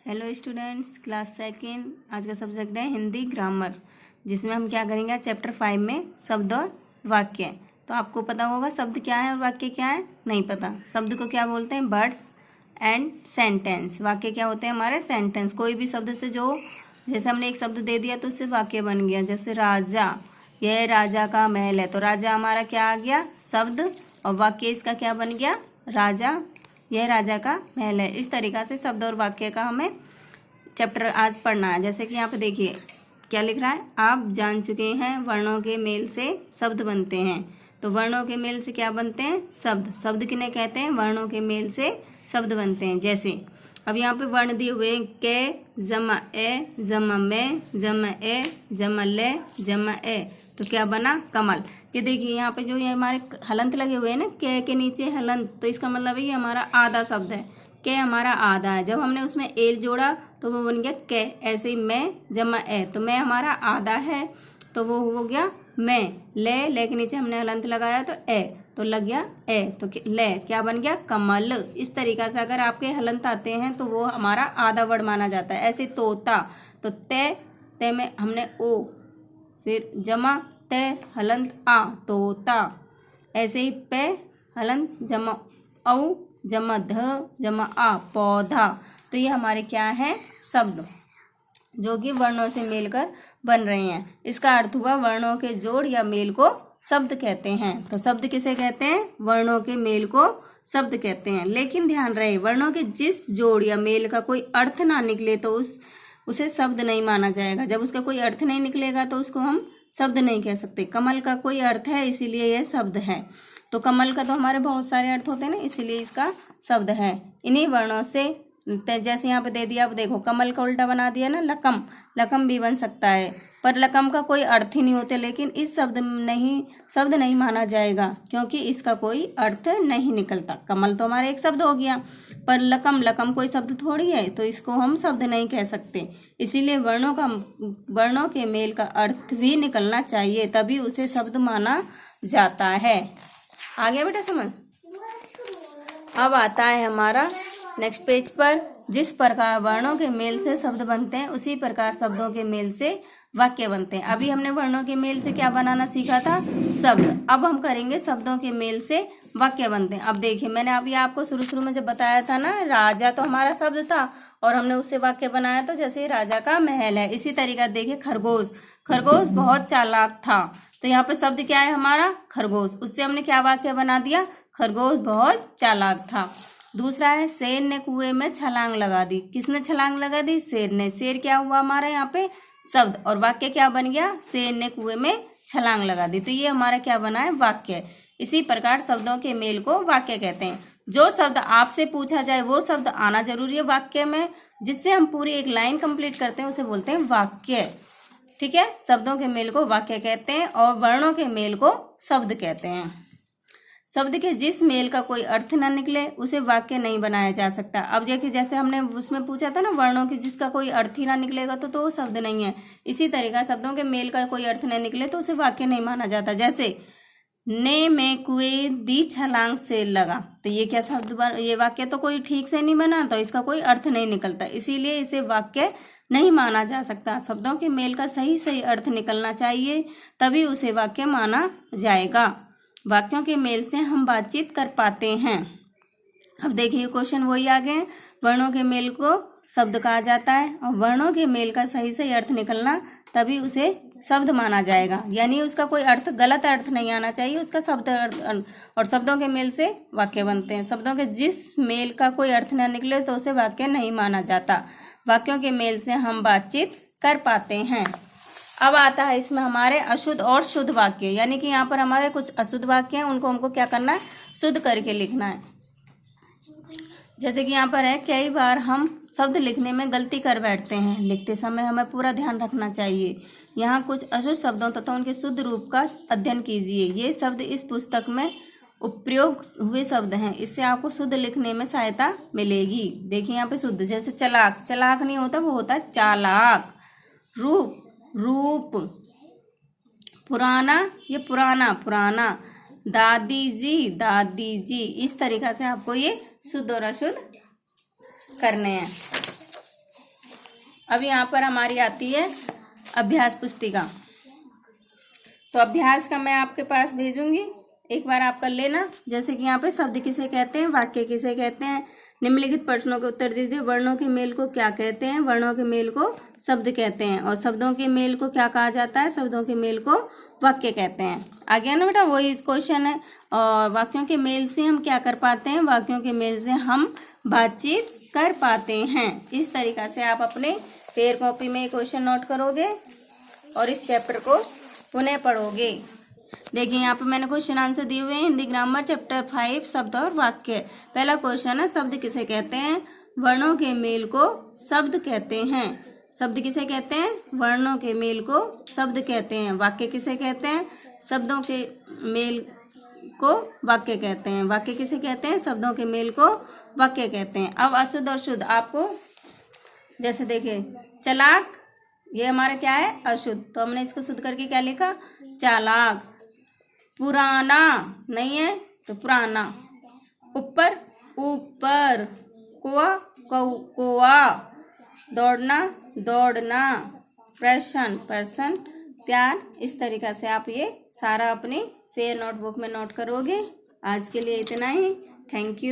Hello students, class second. आज का subject है हिंदी ग्रामर, जिसमें हम क्या करेंगे चैप्टर 5 में शब्द और वाक्य। तो आपको पता होगा शब्द क्या है और वाक्य क्या है। नहीं पता, शब्द को क्या बोलते हैं? Words and sentence. वाक्य क्या होते हैं? हमारे सेंटेंस। कोई भी शब्द से जो, जैसे हमने एक शब्द दे दिया तो उससे वाक्य बन गया। जैसे राजा, यह राजा का महल है, तो राजा हमारा क्या आ गया? शब्द। और वाक्य इसका क्या बन गया? राजा, यह राजा का महल है। इस तरीक़ा से शब्द और वाक्य का हमें चैप्टर आज पढ़ना है। जैसे कि यहाँ पे देखिए क्या लिख रहा है, आप जान चुके हैं वर्णों के मेल से शब्द बनते हैं। तो वर्णों के मेल से क्या बनते हैं? शब्द। शब्द किन्हें कहते हैं? वर्णों के मेल से शब्द बनते हैं। जैसे अब यहाँ पे वर्ण दिए हुए हैं, के जमा ए जमा में जमा ए जमा ले जमा ए, तो क्या बना? कमल। ये देखिए यहाँ पे जो ये हमारे हलंत लगे हुए हैं ना, के नीचे हलंत, तो इसका मतलब है ये हमारा आधा शब्द है। के हमारा आधा है। जब हमने उसमें एल जोड़ा तो वो बन गया के। ऐसे ही मैं जमा ए, तो मैं हमारा आधा है तो वो हो गया मैं। ले के नीचे हमने हलंत लगाया तो ए, तो लग गया ए, तो ले क्या बन गया? कमल। इस तरीक़ा से अगर आपके हलंत आते हैं तो वो हमारा आधा वर्ड माना जाता है। ऐसे तोता, तो ते में हमने ओ, फिर जमा ते हलंत आ, तोता। ऐसे ही पे हलंत जमा औ जमा ध जमा आ, पौधा। तो ये हमारे क्या है? शब्द, जो कि वर्णों से मिलकर बन रहे हैं। इसका अर्थ हुआ वर्णों के जोड़ या मेल को शब्द कहते हैं। तो शब्द किसे कहते हैं? वर्णों के मेल को शब्द कहते हैं। लेकिन ध्यान रहे, वर्णों के जिस जोड़ या मेल का कोई अर्थ ना निकले तो उसे शब्द नहीं माना जाएगा। जब उसका कोई अर्थ नहीं निकलेगा तो उसको हम शब्द नहीं कह सकते। कमल का कोई अर्थ है इसीलिए यह शब्द है। तो कमल का तो हमारे बहुत सारे अर्थ होते हैं ना, इसीलिए इसका शब्द है। इन्हीं वर्णों से, जैसे यहाँ पे दे दिया, अब देखो कमल का उल्टा बना दिया ना, लकम। लकम भी बन सकता है, पर लकम का कोई अर्थ ही नहीं होते। लेकिन इस शब्द नहीं माना जाएगा, क्योंकि इसका कोई अर्थ नहीं निकलता। कमल तो हमारा एक शब्द हो गया, पर लकम कोई शब्द थोड़ी है, तो इसको हम शब्द नहीं कह सकते। इसीलिए वर्णों के मेल का अर्थ भी निकलना चाहिए, तभी उसे शब्द माना जाता है। आगे बेटा समझ। अब आता है हमारा नेक्स्ट पेज पर, जिस प्रकार वर्णों के मेल से शब्द बनते हैं उसी प्रकार शब्दों के मेल से वाक्य बनते हैं। अभी हमने वर्णों के मेल से क्या बनाना सीखा था? शब्द। अब हम करेंगे शब्दों के मेल से वाक्य बनते हैं। अब देखिए, मैंने अभी आपको शुरू में जब बताया था ना, राजा तो हमारा शब्द था और हमने उससे वाक्य बनाया। तो जैसे राजा का महल है, इसी तरीका देखिए खरगोश। खरगोश बहुत चालाक था, तो यहाँ पे शब्द क्या है हमारा? खरगोश। उससे हमने क्या वाक्य बना दिया? खरगोश बहुत चालाक था। दूसरा है, शेर ने कुएं में छलांग लगा दी। किसने छलांग लगा दी? शेर ने। शेर क्या हुआ हमारा यहाँ पे? शब्द। और वाक्य क्या बन गया? शेर ने कुएं में छलांग लगा दी। तो ये हमारा क्या बना है? वाक्य। इसी प्रकार शब्दों के मेल को वाक्य कहते हैं। जो शब्द आपसे पूछा जाए वो शब्द आना जरूरी है वाक्य में, जिससे हम पूरी एक लाइन कंप्लीट करते हैं, उसे बोलते हैं वाक्य। ठीक है, शब्दों के मेल को वाक्य कहते हैं और वर्णों के मेल को शब्द कहते हैं। शब्द के जिस मेल का कोई अर्थ ना निकले उसे वाक्य नहीं बनाया जा सकता। अब देखिए, जैसे हमने उसमें पूछा था ना, वर्णों की जिसका कोई अर्थ ही ना निकलेगा तो वो शब्द नहीं है। इसी तरीका शब्दों के मेल का कोई अर्थ न निकले तो उसे वाक्य नहीं माना जाता। जैसे ने में कुएं दी छलांग से लगा, तो ये क्या शब्द ये वाक्य तो कोई ठीक से नहीं बना, तो इसका कोई अर्थ नहीं निकलता, इसीलिए इसे वाक्य नहीं माना जा सकता। शब्दों के मेल का सही अर्थ निकलना चाहिए, तभी उसे वाक्य माना जाएगा। वाक्यों के मेल से हम बातचीत कर पाते हैं। अब देखिए क्वेश्चन वही आ गए, वर्णों के मेल को शब्द कहा जाता है और वर्णों के मेल का सही अर्थ निकलना, तभी उसे शब्द माना जाएगा। यानी उसका कोई अर्थ, गलत अर्थ नहीं आना चाहिए, उसका शब्द अर्थ। और शब्दों के मेल से वाक्य बनते हैं। शब्दों के जिस मेल का कोई अर्थ न निकले तो उसे वाक्य नहीं माना जाता। वाक्यों के मेल से हम बातचीत कर पाते हैं। अब आता है इसमें हमारे अशुद्ध और शुद्ध वाक्य, यानी कि यहाँ पर हमारे कुछ अशुद्ध वाक्य हैं, उनको हमको क्या करना है? शुद्ध करके लिखना है। जैसे कि यहाँ पर है, कई बार हम शब्द लिखने में गलती कर बैठते हैं, लिखते समय हमें पूरा ध्यान रखना चाहिए। यहाँ कुछ अशुद्ध शब्दों तथा उनके शुद्ध रूप का अध्ययन कीजिए। ये शब्द इस पुस्तक में उपयोग हुए शब्द हैं, इससे आपको शुद्ध लिखने में सहायता मिलेगी। देखिए यहाँ पे शुद्ध, जैसे चलाक, चलाक नहीं होता, वो होता है चालाक। रूप, पुराना, ये पुराना। दादी जी। इस तरीका से आपको ये शुद्ध और अशुद्ध करने हैं। अब यहाँ पर हमारी आती है अभ्यास पुस्तिका। तो अभ्यास का मैं आपके पास भेजूंगी, एक बार आप कर लेना। जैसे कि यहाँ पे शब्द किसे कहते हैं, वाक्य किसे कहते हैं, निम्नलिखित प्रश्नों के उत्तर दीजिए। वर्णों के मेल को क्या कहते हैं, वर्णों के मेल को शब्द कहते हैं, और शब्दों के मेल को क्या कहा जाता है, शब्दों के मेल को वाक्य कहते हैं। आ गया ना बेटा, वही क्वेश्चन है। और वाक्यों के मेल से हम क्या कर पाते हैं, वाक्यों के मेल से हम बातचीत कर पाते हैं। इस तरीका से आप अपने पेयर कॉपी में क्वेश्चन नोट करोगे और इस चैप्टर को पुनः पढ़ोगे। देखिए यहाँ पे मैंने क्वेश्चन आंसर दिए हुए हैं। हिंदी ग्रामर चैप्टर 5 शब्द और वाक्य। पहला क्वेश्चन है, शब्द किसे कहते हैं, वर्णों के मेल को शब्द कहते हैं। शब्द किसे कहते हैं, वर्णों के मेल को शब्द कहते हैं। वाक्य किसे कहते हैं, शब्दों के मेल को वाक्य कहते हैं। वाक्य किसे कहते हैं, शब्दों के मेल को वाक्य कहते हैं। अब अशुद्ध और शुद्ध आपको, जैसे देखिए चालाक, ये हमारा क्या है, अशुद्ध, तो हमने इसको शुद्ध करके क्या लिखा, चालाक। पुराना नहीं है तो पुराना। ऊपर, ऊपर। कुआ, कोआ। दौड़ना, दौड़ना। प्रश्न, प्रश्न। प्यार। इस तरीका से आप ये सारा अपनी फेयर नोटबुक में नोट करोगे। आज के लिए इतना ही। Thank you.